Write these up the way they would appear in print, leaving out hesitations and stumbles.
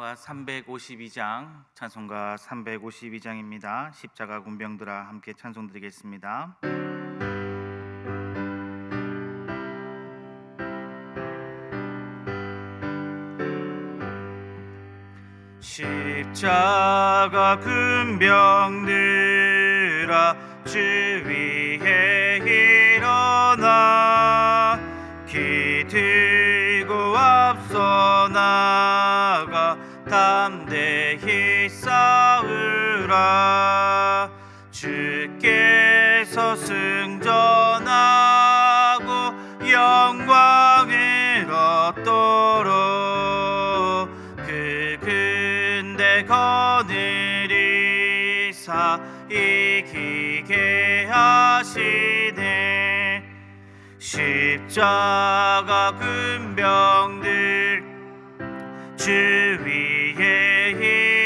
찬송가 352장, 찬송가 352장입니다. 십자가 군병들아 함께 찬송 드리겠습니다. 십자가 군병들아 주 위에 일어나 기 들고 앞서 나가 담대히 싸우라. 주께서 승전하고 영광을 얻도록 그 근대 거느리사 이기게 하시네. 십자가 군병들 주 위에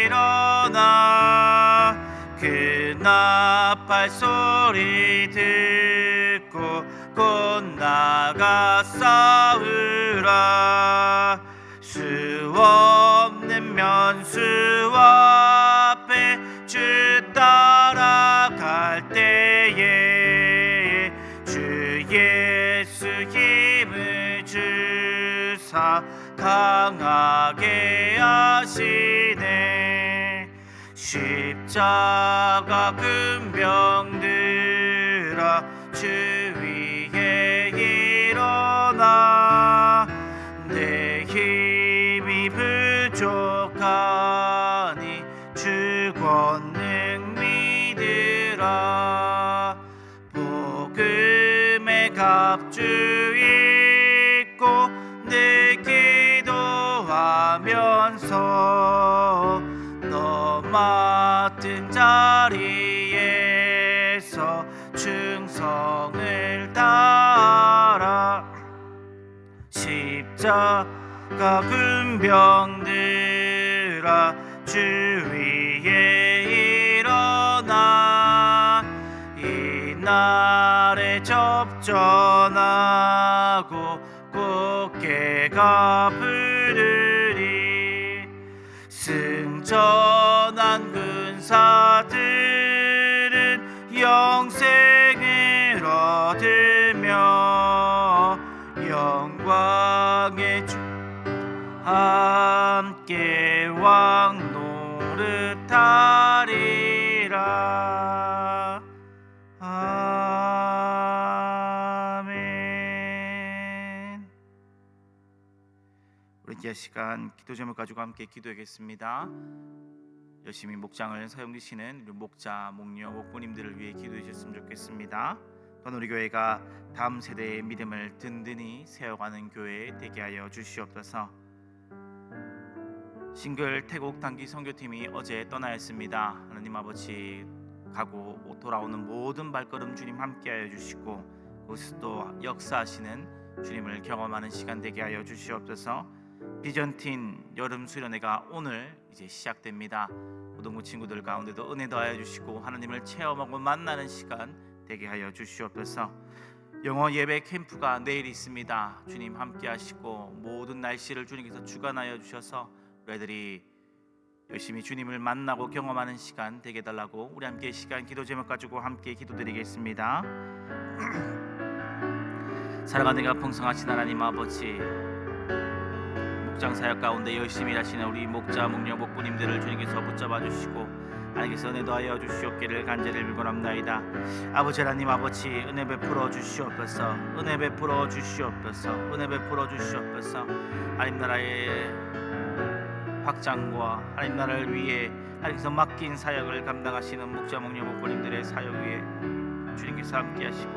일어나 그 나팔 소리 듣고 곧 나가 싸우라. 수 없는 면수 앞에 주 따라갈 때에 주 예수 힘을 주사 강하게 하시네. 십자가 군병들아 주 위에 일어나 내 힘이 부족하니 주 권능 믿으라. 복음의 갑주 입고 늘 기도하면서 너 맡은 자리에서 충성을 다하라. 십자가 군병들아 주 위에 일어나 이날에 접전하고 꽃게가 부르리. 승전한 군사들은 영생을 얻으며 영광의 주 함께 왕 노릇하리라. 아멘. 우리 이 시간 기도 제목 가지고 함께 기도하겠습니다. 열심히 목장을 사용하시는 우리 목자, 목녀, 목부님들을 위해 기도해 주셨으면 좋겠습니다. 또한 우리 교회가 다음 세대의 믿음을 든든히 세워가는 교회 되게 하여 주시옵소서. 싱글 태국 단기 선교팀이 어제 떠나였습니다. 하나님 아버지 가고 돌아오는 모든 발걸음 주님 함께하여 주시고 그것을 또 역사하시는 주님을 경험하는 시간 되게 하여 주시옵소서. 비전틴 여름 수련회가 오늘 이제 시작됩니다. 고등부 친구들 가운데도 은혜 더하여 주시고 하나님을 체험하고 만나는 시간 되게 하여 주시옵소서. 영어 예배 캠프가 내일 있습니다. 주님 함께 하시고 모든 날씨를 주님께서 주관하여 주셔서 우리 애들이 열심히 주님을 만나고 경험하는 시간 되게 해달라고 우리 함께 시간 기도 제목 가지고 함께 기도드리겠습니다. 사랑하는 가 풍성하신 하나님 아버지, 목장 사역 가운데 열심히 일하시는 우리 목자, 목녀, 목부님들을 주님께서 붙잡아 주시고 하나님께서 은혜 더하여 주시옵기를 간절히 빌고랍나이다. 아버지 하나님 아버지 은혜 베풀어 주시옵소서. 은혜 베풀어 주시옵소서. 은혜 베풀어 주시옵소서. 하나님 나라의 확장과 하나님 나라를 위해 하나님께서 맡긴 사역을 감당하시는 목자, 목녀, 목부님들의 사역 위에 주님께서 함께 하시고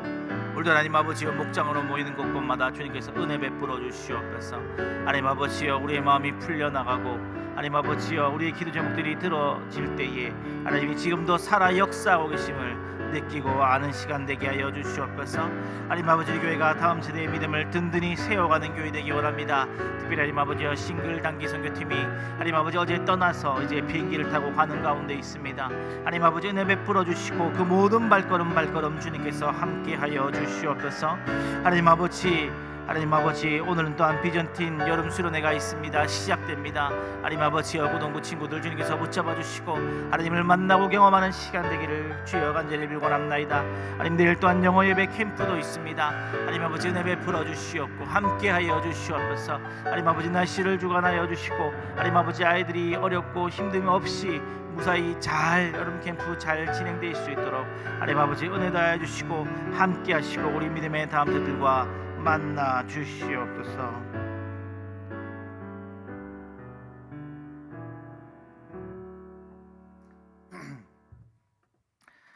오늘도 하나님 아버지여 목장으로 모이는 곳곳마다 주님께서 은혜 베풀어 주시옵소서. 하나님 아버지여 우리의 마음이 풀려나가고 하나님 아버지여 우리의 기도 제목들이 들어질 때에 하나님이 지금도 살아 역사하고 계심을 느끼고 아는 시간 되게 하여 주시옵소서. 하나님 아버지 교회가 다음 세대의 믿음을 든든히 세워가는 교회 되기 원합니다. 특별히 하나님 아버지여 싱글 단기 선교팀이 하나님 아버지 어제 떠나서 이제 비행기를 타고 가는 가운데 있습니다. 하나님 아버지 은혜 베풀어 주시고 그 모든 발걸음 주님께서 함께 하여 주시옵소서. 하나님 아버지 하나님 아버지, 오늘은 또한 비전팀 여름 수련회가 있습니다. 시작됩니다. 하나님 아버지여, 고동부 친구들 주님께서 붙잡아 주시고 하나님을 만나고 경험하는 시간 되기를 주여 간절히 빌고납나이다. 하나님, 내일 또한 영어 예배 캠프도 있습니다. 하나님 아버지, 은혜 베풀어 주시옵고 함께하여 주시옵소서. 하나님 아버지, 날씨를 주관하여 주시고 하나님 아버지, 아이들이 어렵고 힘듦 없이 무사히 잘 여름 캠프 잘 진행될 수 있도록 하나님 아버지 은혜 다해 주시고 함께 하시고 우리 믿음의 다음 세들과 만나 주시옵소서.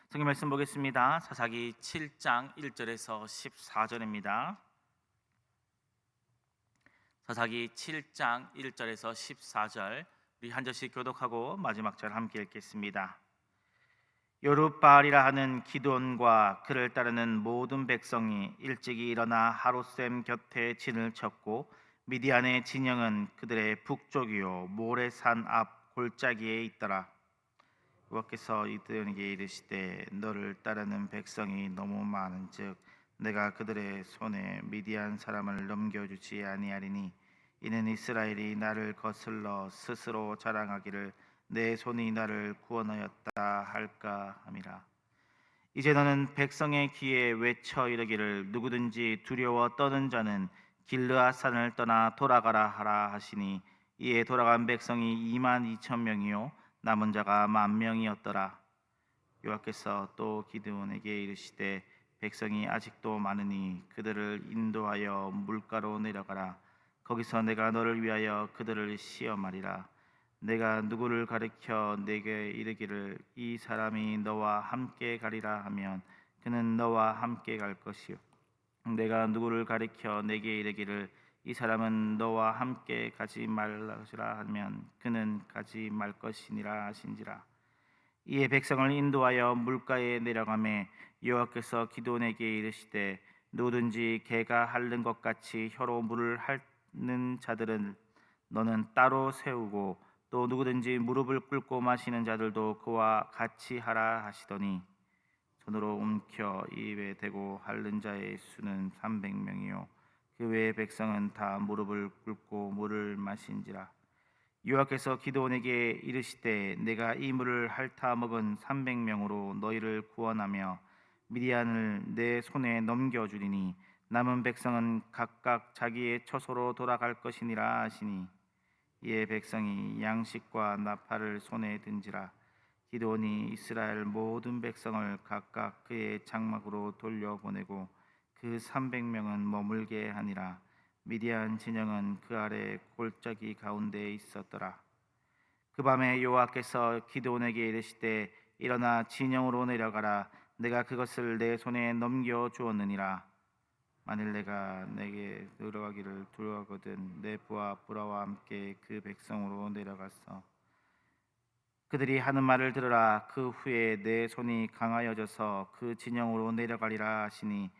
성경 말씀 보겠습니다. 사사기 7장 1절에서 14절입니다. 사사기 7장 1절에서 14절, 우리 한 절씩 교독하고 마지막 절 함께 읽겠습니다. 여룻바알이라 하는 기드온과 그를 따르는 모든 백성이 일찍이 일어나 하롯셈 곁에 진을 쳤고 미디안의 진영은 그들의 북쪽이요 모레산 앞 골짜기에 있더라. 여호와께서 이들에게 이르시되 너를 따르는 백성이 너무 많은즉 내가 그들의 손에 미디안 사람을 넘겨주지 아니하리니 이는 이스라엘이 나를 거슬러 스스로 자랑하기를 내 손이 나를 구원하였다 할까 함이라. 이제 너는 백성의 귀에 외쳐 이르기를 누구든지 두려워 떠는 자는 길르앗산을 떠나 돌아가라 하라 하시니 이에 돌아간 백성이 2만 2천 명이요 남은 자가 1만 명이었더라. 여호와께서 또 기드온에게 이르시되 백성이 아직도 많으니 그들을 인도하여 물가로 내려가라. 거기서 내가 너를 위하여 그들을 시험하리라. 내가 누구를 가리켜 내게 이르기를 이 사람이 너와 함께 가리라 하면 그는 너와 함께 갈 것이요 내가 누구를 가리켜 내게 이르기를 이 사람은 너와 함께 가지 말라 하면 그는 가지 말 것이니라 하신지라. 이에 백성을 인도하여 물가에 내려가매 여호와께서 기드온에게 이르시되 누구든지 개가 핥는 것 같이 혀로 물을 핥는 자들은 너는 따로 세우고 또 누구든지 무릎을 꿇고 마시는 자들도 그와 같이 하라 하시더니 손으로 움켜 입에 대고 핥는 자의 수는 300명이요 그 외의 백성은 다 무릎을 꿇고 물을 마신지라. 여호와께서 기드온에게 이르시되 내가 이 물을 핥아 먹은 300명으로 너희를 구원하며 미디안을 내 손에 넘겨주리니 남은 백성은 각각 자기의 처소로 돌아갈 것이니라 하시니 이에 백성이 양식과 나팔을 손에 든지라. 기드온이 이스라엘 모든 백성을 각각 그의 장막으로 돌려보내고 그 300명은 머물게 하니라. 미디안 진영은 그 아래 골짜기 가운데에 있었더라. 그 밤에 여호와께서 기드온에게 이르시되 일어나 진영으로 내려가라. 내가 그것을 내 손에 넘겨 주었느니라. 만일 내가 내게 들어가기를 두려워하거든 내 부하 브라와 함께 그 백성으로 내려갔어. 그들이 하는 말을 들으라. 그 후에 내 손이 강하여져서 그 진영으로 내려가리라 하시니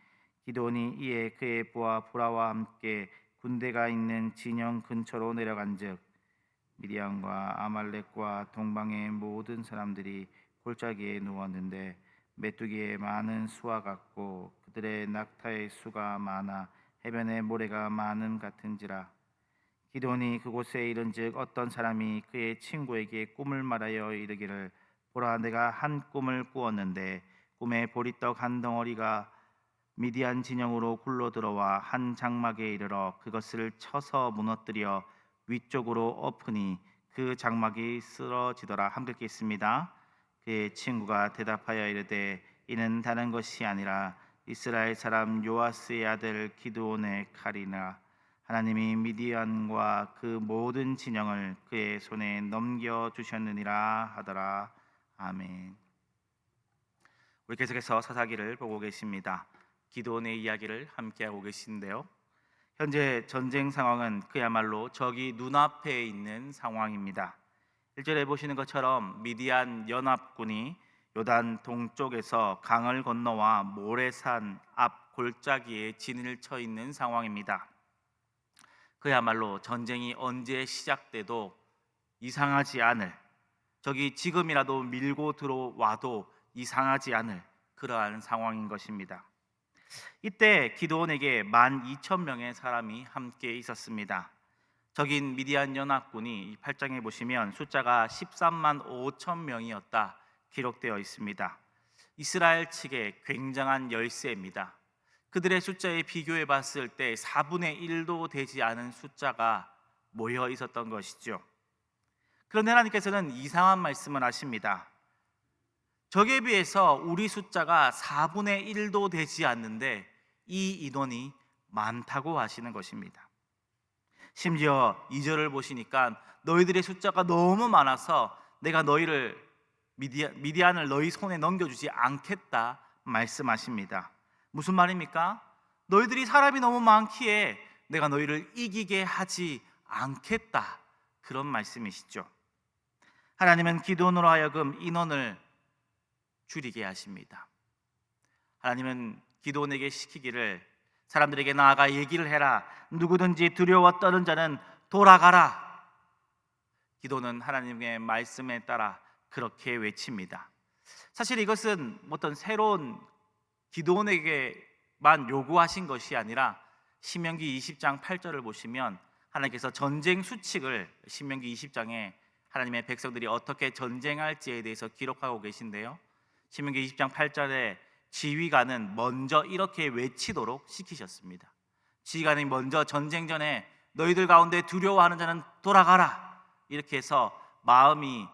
기드온이 이에 그의 부하 브라와 함께 군대가 있는 진영 근처로 내려간즉 미디안과 아말렉과 동방의 모든 사람들이 골짜기에 누웠는데 메뚜기의 많은 수와 같고 그들의 낙타의 수가 많아 해변의 모래가 많음 같은지라. 기드온이 그곳에 이른즉 어떤 사람이 그의 친구에게 꿈을 말하여 이르기를 보라 내가 한 꿈을 꾸었는데 꿈에 보리떡 한 덩어리가 미디안 진영으로 굴러 들어와 한 장막에 이르러 그것을 쳐서 무너뜨려 위쪽으로 엎으니 그 장막이 쓰러지더라. 함께 읽겠습니다. 그의 친구가 대답하여 이르되 이는 다른 것이 아니라 이스라엘 사람 요아스의 아들 기드온의 칼이라. 하나님이 미디안과 그 모든 진영을 그의 손에 넘겨 주셨느니라 하더라. 아멘. 우리 계속해서 사사기를 보고 계십니다. 기드온의 이야기를 함께하고 계신데요, 현재 전쟁 상황은 그야말로 적이 눈앞에 있는 상황입니다. 1절에 보시는 것처럼 미디안 연합군이 요단 동쪽에서 강을 건너와 모레산 앞 골짜기에 진을 쳐 있는 상황입니다. 그야말로 전쟁이 언제 시작돼도 이상하지 않을, 적이 지금이라도 밀고 들어와도 이상하지 않을 그러한 상황인 것입니다. 이때 기드온에게 12,000명의 사람이 함께 있었습니다. 적인 미디안 연합군이 이 8장에 보시면 숫자가 13만 5천 명이었다 기록되어 있습니다. 이스라엘 측의 굉장한 열세입니다. 그들의 숫자에 비교해 봤을 때 4분의 1도 되지 않은 숫자가 모여 있었던 것이죠. 그런데 하나님께서는 이상한 말씀을 하십니다. 적에 비해서 우리 숫자가 4분의 1도 되지 않는데 이 인원이 많다고 하시는 것입니다. 심지어 2절을 보시니까 너희들의 숫자가 너무 많아서 내가 너희를 미디안을 너희 손에 넘겨주지 않겠다 말씀하십니다. 무슨 말입니까? 너희들이 사람이 너무 많기에 내가 너희를 이기게 하지 않겠다, 그런 말씀이시죠. 하나님은 기드온으로 하여금 인원을 줄이게 하십니다. 하나님은 기드온에게 시키기를 사람들에게 나아가 얘기를 해라. 누구든지 두려워 떠는 자는 돌아가라. 기도는 하나님의 말씀에 따라 그렇게 외칩니다. 사실 이것은 어떤 새로운 기드온에게만 요구하신 것이 아니라 신명기 20장 8절을 보시면 하나님께서 전쟁 수칙을 신명기 20장에 하나님의 백성들이 어떻게 전쟁할지에 대해서 기록하고 계신데요, 신명기 20장 8절에 지휘관은 먼저 이렇게 외치도록 시키셨습니다. 지휘관이 먼저 전쟁 전에 너희들 가운데 두려워하는 자는 돌아가라, 이렇게 해서 마음이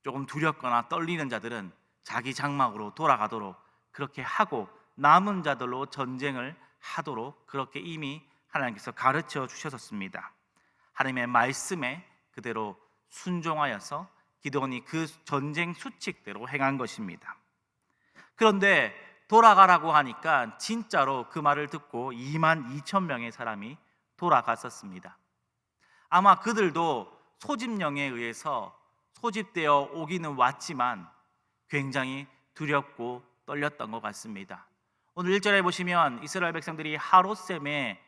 조금 두렵거나 떨리는 자들은 자기 장막으로 돌아가도록 그렇게 하고 남은 자들로 전쟁을 하도록 그렇게 이미 하나님께서 가르쳐 주셨습니다. 하나님의 말씀에 그대로 순종하여서 기드온이 그 전쟁 수칙대로 행한 것입니다. 그런데 돌아가라고 하니까 진짜로 그 말을 듣고 22,000명의 사람이 돌아갔었습니다. 아마 그들도 소집령에 의해서 소집되어 오기는 왔지만 굉장히 두렵고 떨렸던 것 같습니다. 오늘 1절에 보시면 이스라엘 백성들이 하롯셈에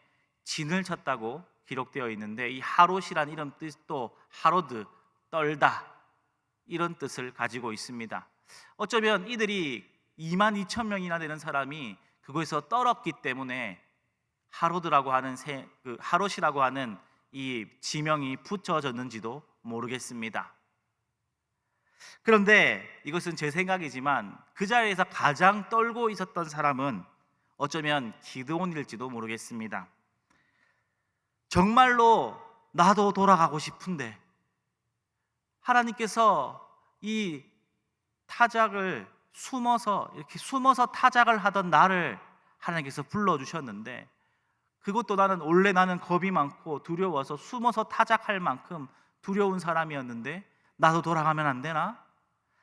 진을 쳤다고 기록되어 있는데, 이 하롯이란 이런 뜻도 하로드, 떨다, 이런 뜻을 가지고 있습니다. 어쩌면 이들이 22,000명이나 되는 사람이 그곳에서 떨었기 때문에 하롯이라고 하는 이 지명이 붙여졌는지도 모르겠습니다. 그런데 이것은 제 생각이지만 그 자리에서 가장 떨고 있었던 사람은 어쩌면 기드온일지도 모르겠습니다. 정말로 나도 돌아가고 싶은데 하나님께서 이 타작을 숨어서 타작을 하던 나를 하나님께서 불러주셨는데, 그것도 원래 나는 겁이 많고 두려워서 숨어서 타작할 만큼 두려운 사람이었는데 나도 돌아가면 안 되나?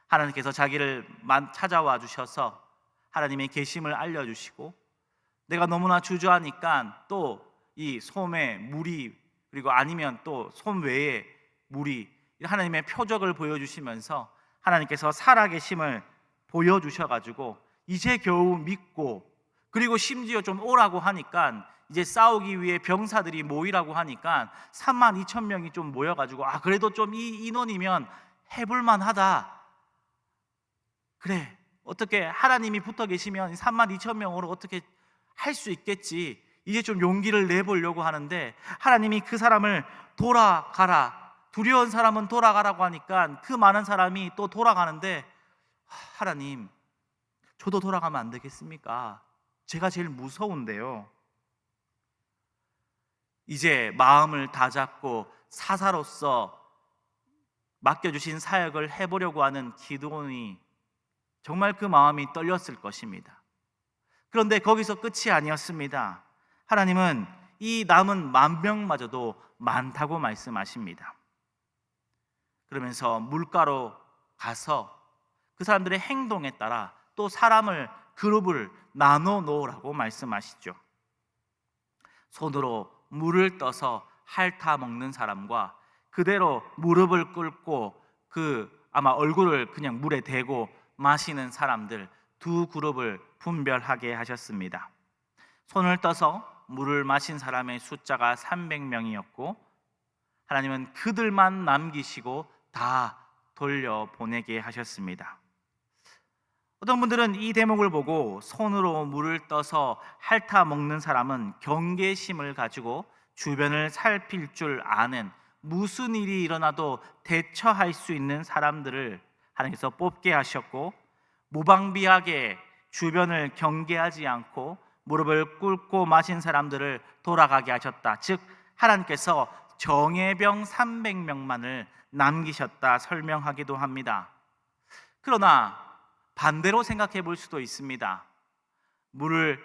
하나님께서 자기를 찾아와 주셔서 하나님의 계심을 알려주시고, 내가 너무나 주저하니까 또 이 솜에 물이, 그리고 아니면 또 솜 외에 물이, 하나님의 표적을 보여주시면서 하나님께서 살아계심을 보여주셔가지고 이제 겨우 믿고, 그리고 심지어 좀 오라고 하니까 이제 싸우기 위해 병사들이 모이라고 하니까 32,000명이 좀 모여가지고 그래도 좀 이 인원이면 해볼만 하다. 그래, 어떻게 하나님이 붙어 계시면 32,000명으로 어떻게 할 수 있겠지. 이제 좀 용기를 내보려고 하는데 하나님이 그 사람을 돌아가라, 두려운 사람은 돌아가라고 하니까 그 많은 사람이 또 돌아가는데, 하나님, 저도 돌아가면 안 되겠습니까? 제가 제일 무서운데요. 이제 마음을 다잡고 사사로서 맡겨주신 사역을 해보려고 하는 기드온이 정말 그 마음이 떨렸을 것입니다. 그런데 거기서 끝이 아니었습니다. 하나님은 이 남은 10,000명마저도 많다고 말씀하십니다. 그러면서 물가로 가서 그 사람들의 행동에 따라 또 그룹을 나눠 놓으라고 말씀하시죠. 손으로 물을 떠서 핥아 먹는 사람과 그대로 무릎을 꿇고 아마 얼굴을 그냥 물에 대고 마시는 사람들, 두 그룹을 분별하게 하셨습니다. 손을 떠서 물을 마신 사람의 숫자가 300명이었고 하나님은 그들만 남기시고 다 돌려보내게 하셨습니다. 어떤 분들은 이 대목을 보고 손으로 물을 떠서 핥아 먹는 사람은 경계심을 가지고 주변을 살필 줄 아는, 무슨 일이 일어나도 대처할 수 있는 사람들을 하나님께서 뽑게 하셨고, 무방비하게 주변을 경계하지 않고 무릎을 꿇고 마신 사람들을 돌아가게 하셨다. 즉 하나님께서 정예병 300명만을 남기셨다 설명하기도 합니다. 그러나 반대로 생각해 볼 수도 있습니다. 물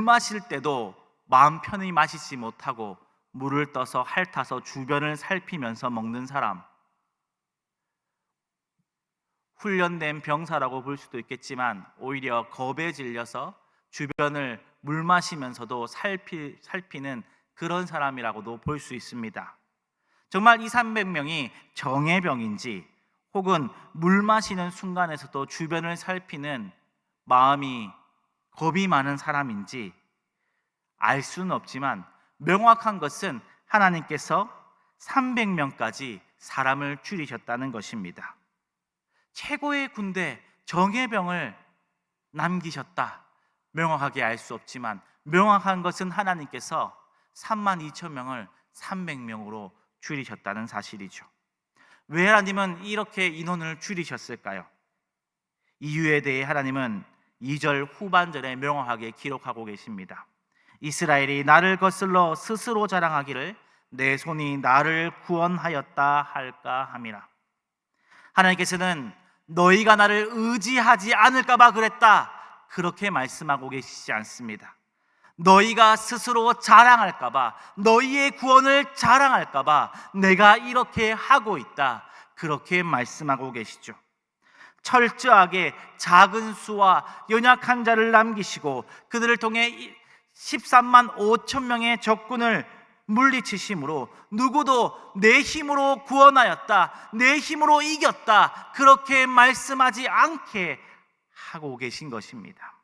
마실 때도 마음 편히 마시지 못하고 물을 떠서 핥아서 주변을 살피면서 먹는 사람, 훈련된 병사라고 볼 수도 있겠지만 오히려 겁에 질려서 주변을 물 마시면서도 살피는 그런 사람이라고도 볼 수 있습니다. 정말 이 300명이 정예병인지 혹은 물 마시는 순간에서도 주변을 살피는 마음이 겁이 많은 사람인지 알 수는 없지만 명확한 것은 하나님께서 300명까지 사람을 줄이셨다는 것입니다. 최고의 군대 정예병을 남기셨다. 명확하게 알 수 없지만 명확한 것은 하나님께서 32,000명을 300명으로 줄이셨다는 사실이죠. 왜 하나님은 이렇게 인원을 줄이셨을까요? 이유에 대해 하나님은 2절 후반절에 명확하게 기록하고 계십니다. 이스라엘이 나를 거슬러 스스로 자랑하기를 내 손이 나를 구원하였다 할까 함이라. 하나님께서는 너희가 나를 의지하지 않을까 봐 그랬다, 그렇게 말씀하고 계시지 않습니다. 너희가 스스로 자랑할까 봐, 너희의 구원을 자랑할까 봐 내가 이렇게 하고 있다, 그렇게 말씀하고 계시죠. 철저하게 작은 수와 연약한 자를 남기시고 그들을 통해 13만 5천 명의 적군을 물리치심으로 누구도 내 힘으로 구원하였다, 내 힘으로 이겼다, 그렇게 말씀하지 않게 하고 계신 것입니다.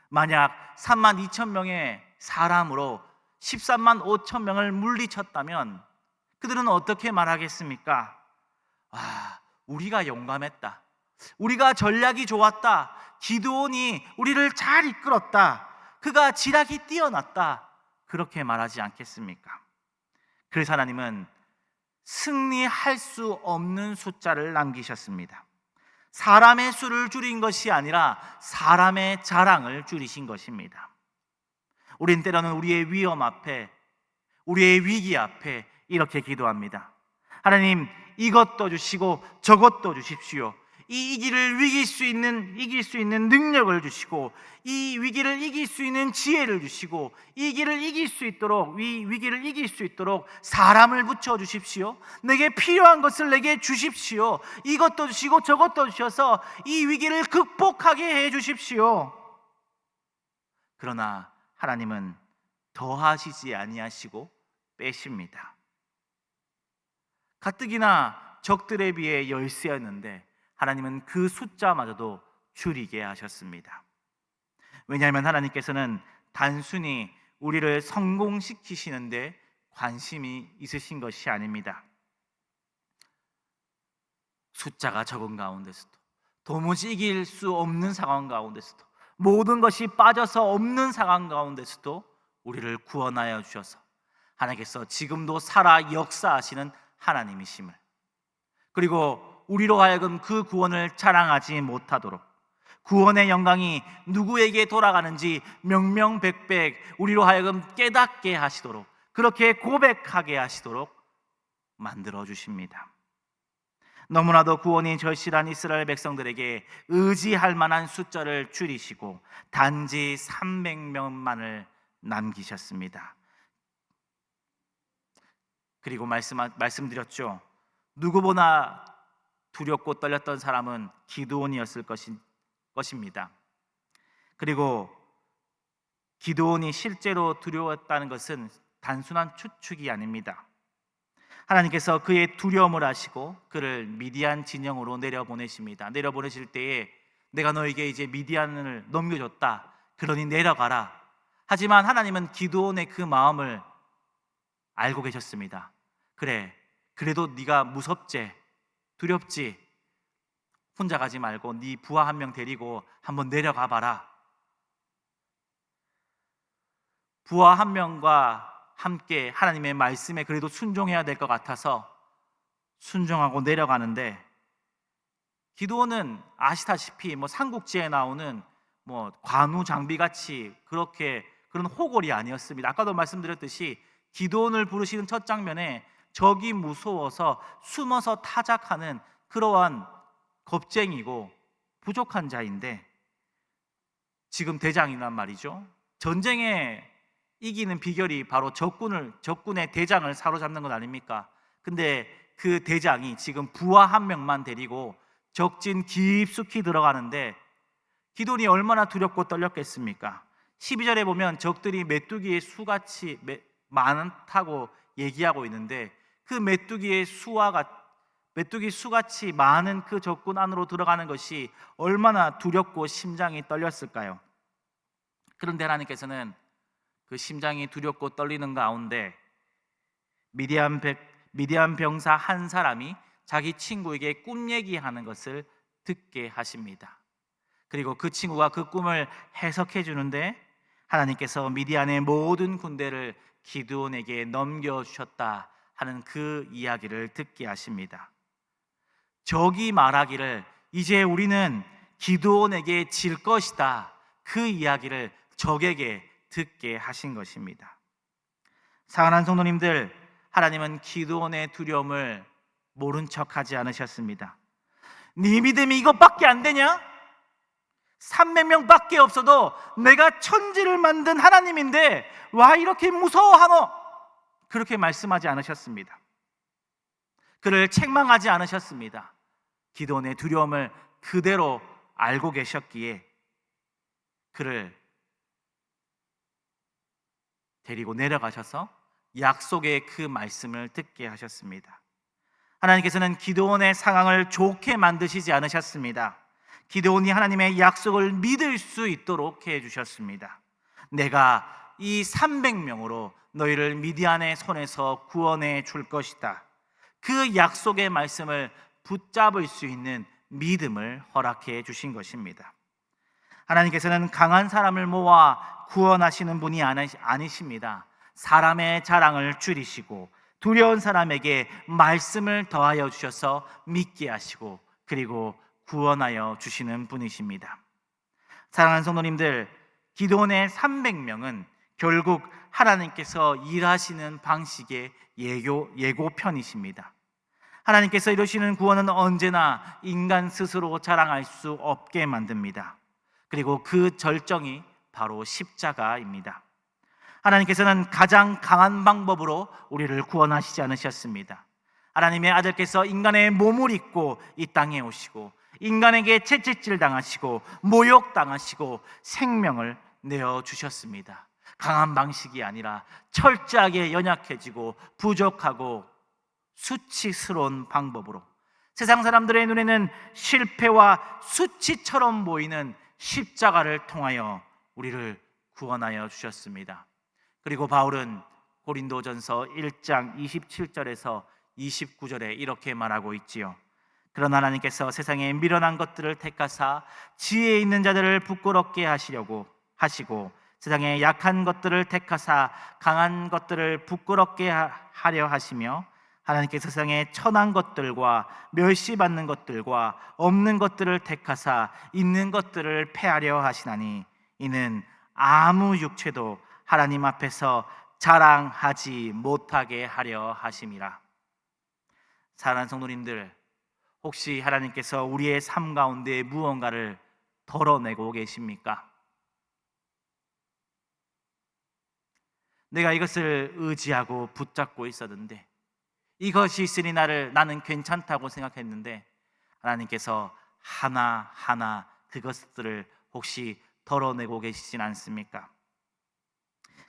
만약 3만 2천 명의 사람으로 13만 5천 명을 물리쳤다면 그들은 어떻게 말하겠습니까? 우리가 용감했다, 우리가 전략이 좋았다, 기드온이 우리를 잘 이끌었다, 그가 지략이 뛰어났다, 그렇게 말하지 않겠습니까? 그래서 하나님은 승리할 수 없는 숫자를 남기셨습니다. 사람의 수를 줄인 것이 아니라 사람의 자랑을 줄이신 것입니다. 우린 때로는 우리의 위험 앞에, 우리의 위기 앞에 이렇게 기도합니다. 하나님, 이것도 주시고 저것도 주십시오. 이 위기를 이길 수 있는 능력을 주시고, 이 위기를 이길 수 있는 지혜를 주시고, 이 위기를 이길 수 있도록 사람을 붙여 주십시오. 내게 필요한 것을 내게 주십시오. 이것도 주시고 저것도 주셔서 이 위기를 극복하게 해 주십시오. 그러나 하나님은 더하시지 아니하시고 빼십니다. 가뜩이나 적들에 비해 열세였는데 하나님은 그 숫자마저도 줄이게 하셨습니다. 왜냐하면 하나님께서는 단순히 우리를 성공시키시는데 관심이 있으신 것이 아닙니다. 숫자가 적은 가운데서도, 도무지 이길 수 없는 상황 가운데서도, 모든 것이 빠져서 없는 상황 가운데서도 우리를 구원하여 주셔서 하나님께서 지금도 살아 역사하시는 하나님이심을, 그리고 우리로 하여금 그 구원을 자랑하지 못하도록, 구원의 영광이 누구에게 돌아가는지 명명백백 우리로 하여금 깨닫게 하시도록, 그렇게 고백하게 하시도록 만들어 주십니다. 너무나도 구원이 절실한 이스라엘 백성들에게 의지할 만한 숫자를 줄이시고 단지 300명만을 남기셨습니다. 그리고 말씀드렸죠. 누구보다 두렵고 떨렸던 사람은 기드온이었을 것입니다. 그리고 기드온이 실제로 두려웠다는 것은 단순한 추측이 아닙니다. 하나님께서 그의 두려움을 아시고 그를 미디안 진영으로 내려보내십니다. 내려보내실 때에 내가 너에게 이제 미디안을 넘겨줬다, 그러니 내려가라. 하지만 하나님은 기드온의 그 마음을 알고 계셨습니다. 그래, 그래도 네가 무섭지, 두렵지, 혼자 가지 말고 네 부하 한 명 데리고 한번 내려가 봐라. 부하 한 명과 함께 하나님의 말씀에 그래도 순종해야 될 것 같아서 순종하고 내려가는데, 기드온은 아시다시피 삼국지에 나오는 관우 장비 같이 그런 호골이 아니었습니다. 아까도 말씀드렸듯이 기드온을 부르시는 첫 장면에 적이 무서워서 숨어서 타작하는 그러한 겁쟁이고 부족한 자인데, 지금 대장이란 말이죠. 전쟁에 이기는 비결이 바로 적군의 대장을 사로잡는 것 아닙니까? 근데 그 대장이 지금 부하 한 명만 데리고 적진 깊숙이 들어가는데, 기드온이 얼마나 두렵고 떨렸겠습니까? 12절에 보면 적들이 메뚜기의 수같이 많다고 얘기하고 있는데, 그 메뚜기 수같이 많은 그 적군 안으로 들어가는 것이 얼마나 두렵고 심장이 떨렸을까요? 그런데 하나님께서는 그 심장이 두렵고 떨리는 가운데 미디안 병사 한 사람이 자기 친구에게 꿈 얘기하는 것을 듣게 하십니다. 그리고 그 친구가 그 꿈을 해석해 주는데, 하나님께서 미디안의 모든 군대를 기드온에게 넘겨주셨다 하는 그 이야기를 듣게 하십니다. 적이 말하기를 이제 우리는 기드온에게 질 것이다, 그 이야기를 적에게 듣게 하신 것입니다. 사랑하는 성도님들, 하나님은 기드온의 두려움을 모른 척하지 않으셨습니다. 네 믿음이 이것밖에 안 되냐? 300명밖에 없어도 내가 천지를 만든 하나님인데 와 이렇게 무서워하노? 그렇게 말씀하지 않으셨습니다. 그를 책망하지 않으셨습니다. 기드온의 두려움을 그대로 알고 계셨기에 그를 데리고 내려가셔서 약속의 그 말씀을 듣게 하셨습니다. 하나님께서는 기드온의 상황을 좋게 만드시지 않으셨습니다. 기드온이 하나님의 약속을 믿을 수 있도록 해주셨습니다. 내가 이 300명으로 너희를 미디안의 손에서 구원해 줄 것이다, 그 약속의 말씀을 붙잡을 수 있는 믿음을 허락해 주신 것입니다. 하나님께서는 강한 사람을 모아 구원하시는 분이 아니십니다. 사람의 자랑을 줄이시고 두려운 사람에게 말씀을 더하여 주셔서 믿게 하시고 그리고 구원하여 주시는 분이십니다. 사랑하는 성도님들, 기드온의 300명은 결국 하나님께서 일하시는 방식의 예고편이십니다. 하나님께서 이루시는 구원은 언제나 인간 스스로 자랑할 수 없게 만듭니다. 그리고 그 절정이 바로 십자가입니다. 하나님께서는 가장 강한 방법으로 우리를 구원하시지 않으셨습니다. 하나님의 아들께서 인간의 몸을 입고 이 땅에 오시고 인간에게 채찍질 당하시고 모욕당하시고 생명을 내어주셨습니다. 강한 방식이 아니라 철저하게 연약해지고 부족하고 수치스러운 방법으로 세상 사람들의 눈에는 실패와 수치처럼 보이는 십자가를 통하여 우리를 구원하여 주셨습니다. 그리고 바울은 고린도전서 1장 27절에서 29절에 이렇게 말하고 있지요. 그러나 하나님께서 세상에 미련한 것들을 택하사 지혜 있는 자들을 부끄럽게 하시려고 하시고 세상에 약한 것들을 택하사 강한 것들을 부끄럽게 하려 하시며 하나님께서 세상에 천한 것들과 멸시받는 것들과 없는 것들을 택하사 있는 것들을 패하려 하시나니 이는 아무 육체도 하나님 앞에서 자랑하지 못하게 하려 하심이라. 사랑하는 성도님들, 혹시 하나님께서 우리의 삶 가운데 무언가를 덜어내고 계십니까? 내가 이것을 의지하고 붙잡고 있었는데, 이것이 있으니 나는 괜찮다고 생각했는데 하나님께서 하나하나 그것들을 혹시 덜어내고 계시진 않습니까?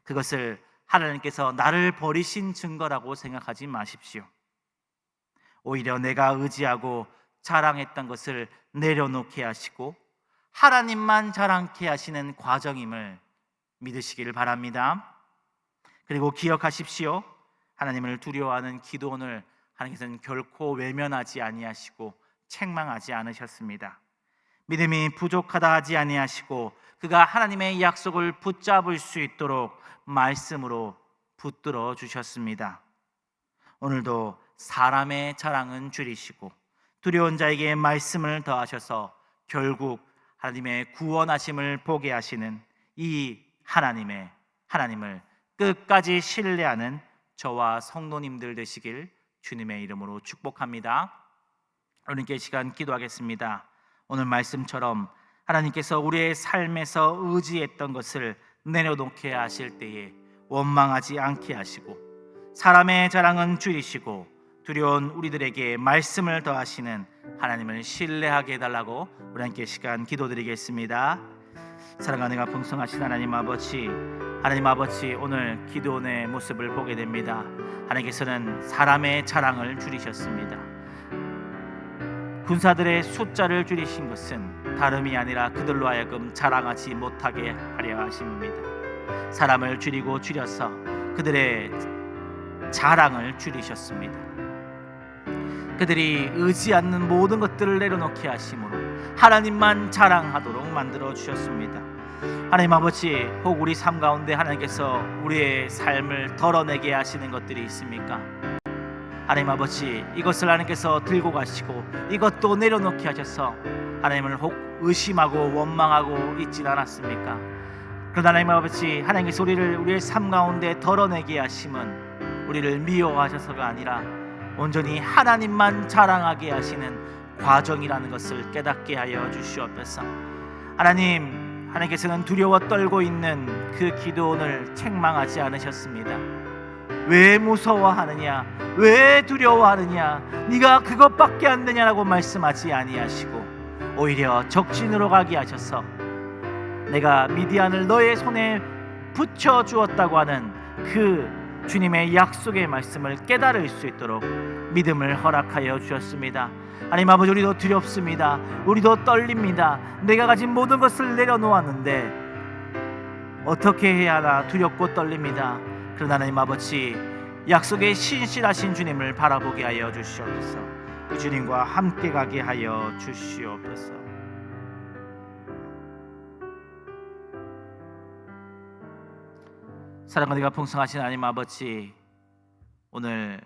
그것을 하나님께서 나를 버리신 증거라고 생각하지 마십시오. 오히려 내가 의지하고 자랑했던 것을 내려놓게 하시고 하나님만 자랑케 하시는 과정임을 믿으시기를 바랍니다. 그리고 기억하십시오. 하나님을 두려워하는 기드온을 하나님께서는 결코 외면하지 아니하시고 책망하지 않으셨습니다. 믿음이 부족하다 하지 아니하시고 그가 하나님의 약속을 붙잡을 수 있도록 말씀으로 붙들어 주셨습니다. 오늘도 사람의 자랑은 줄이시고 두려운 자에게 말씀을 더하셔서 결국 하나님의 구원하심을 보게 하시는 이 하나님을 끝까지 신뢰하는 저와 성도님들 되시길 주님의 이름으로 축복합니다. 오늘께 시간 기도하겠습니다. 오늘 말씀처럼 하나님께서 우리의 삶에서 의지했던 것을 내려놓게 하실 때에 원망하지 않게 하시고 사람의 자랑은 줄이시고 두려운 우리들에게 말씀을 더하시는 하나님을 신뢰하게 해달라고 우리 함께 시간 기도드리겠습니다. 사랑하는 풍성하신 하나님 아버지, 오늘 기도원의 모습을 보게 됩니다. 하나님께서는 사람의 자랑을 줄이셨습니다. 군사들의 숫자를 줄이신 것은 다름이 아니라 그들로 하여금 자랑하지 못하게 하려 하심입니다. 사람을 줄여서 그들의 자랑을 줄이셨습니다. 그들이 의지 않는 모든 것들을 내려놓게 하심으로 하나님만 자랑하도록 만들어 주셨습니다. 하나님 아버지, 혹 우리 삶 가운데 하나님께서 우리의 삶을 덜어내게 하시는 것들이 있습니까? 하나님 아버지, 이것을 하나님께서 들고 가시고 이것도 내려놓게 하셔서 하나님을 혹 의심하고 원망하고 있진 않았습니까? 그러나 하나님 아버지, 하나님께서 우리의 삶 가운데 덜어내게 하심은 우리를 미워하셔서가 아니라 온전히 하나님만 자랑하게 하시는 과정이라는 것을 깨닫게 하여 주시옵소서. 하나님께서는 두려워 떨고 있는 그 기도원을 책망하지 않으셨습니다. 왜 무서워하느냐, 왜 두려워하느냐, 네가 그것밖에 안 되냐라고 말씀하지 아니하시고 오히려 적진으로 가게 하셔서 내가 미디안을 너의 손에 붙여 주었다고 하는 그 주님의 약속의 말씀을 깨달을 수 있도록 믿음을 허락하여 주셨습니다. 하나님 아버지, 우리도 두렵습니다. 우리도 떨립니다. 내가 가진 모든 것을 내려놓았는데 어떻게 해야 하나 두렵고 떨립니다. 그러나 하나님 아버지, 약속의 신실하신 주님을 바라보게 하여 주시옵소서. 그 주님과 함께 가게 하여 주시옵소서. 사랑과 은혜가 풍성하신 하나님 아버지, 오늘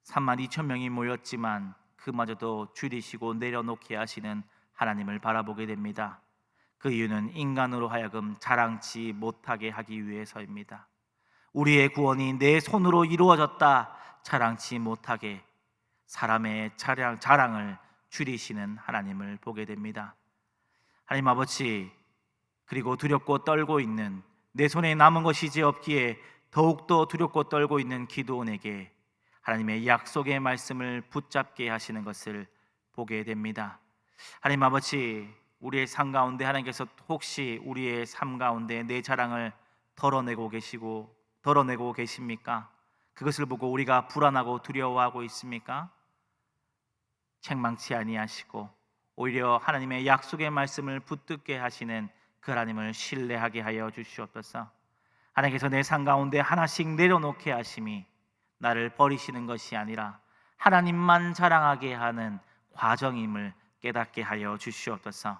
32,000명이 모였지만 그마저도 줄이시고 내려놓게 하시는 하나님을 바라보게 됩니다. 그 이유는 인간으로 하여금 자랑치 못하게 하기 위해서입니다. 우리의 구원이 내 손으로 이루어졌다 자랑치 못하게 사람의 자랑을 줄이시는 하나님을 보게 됩니다. 하나님 아버지, 그리고 두렵고 떨고 있는, 내 손에 남은 것이 이제 없기에 더욱더 두렵고 떨고 있는 기도원에게 하나님의 약속의 말씀을 붙잡게 하시는 것을 보게 됩니다. 하나님 아버지, 우리의 삶 가운데 하나님께서 혹시 우리의 삶 가운데 내 자랑을 덜어내고 계십니까? 그것을 보고 우리가 불안하고 두려워하고 있습니까? 책망치 아니하시고 오히려 하나님의 약속의 말씀을 붙들게 하시는 그 하나님을 신뢰하게 하여 주시옵소서. 하나님께서 내 삶 가운데 하나씩 내려놓게 하심이 나를 버리시는 것이 아니라 하나님만 자랑하게 하는 과정임을 깨닫게 하여 주시옵소서.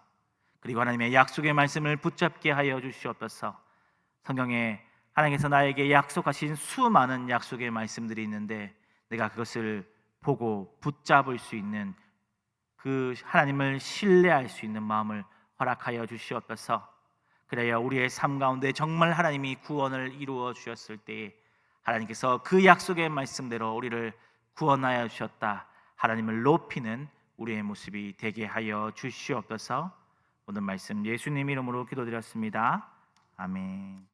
그리고 하나님의 약속의 말씀을 붙잡게 하여 주시옵소서. 성경에 하나님께서 나에게 약속하신 수많은 약속의 말씀들이 있는데 내가 그것을 보고 붙잡을 수 있는 그 하나님을 신뢰할 수 있는 마음을 허락하여 주시옵소서. 그래야 우리의 삶 가운데 정말 하나님이 구원을 이루어 주셨을 때에 하나님께서 그 약속의 말씀대로 우리를 구원하여 주셨다, 하나님을 높이는 우리의 모습이 되게 하여 주시옵소서. 오늘 말씀 예수님 이름으로 기도드렸습니다. 아멘.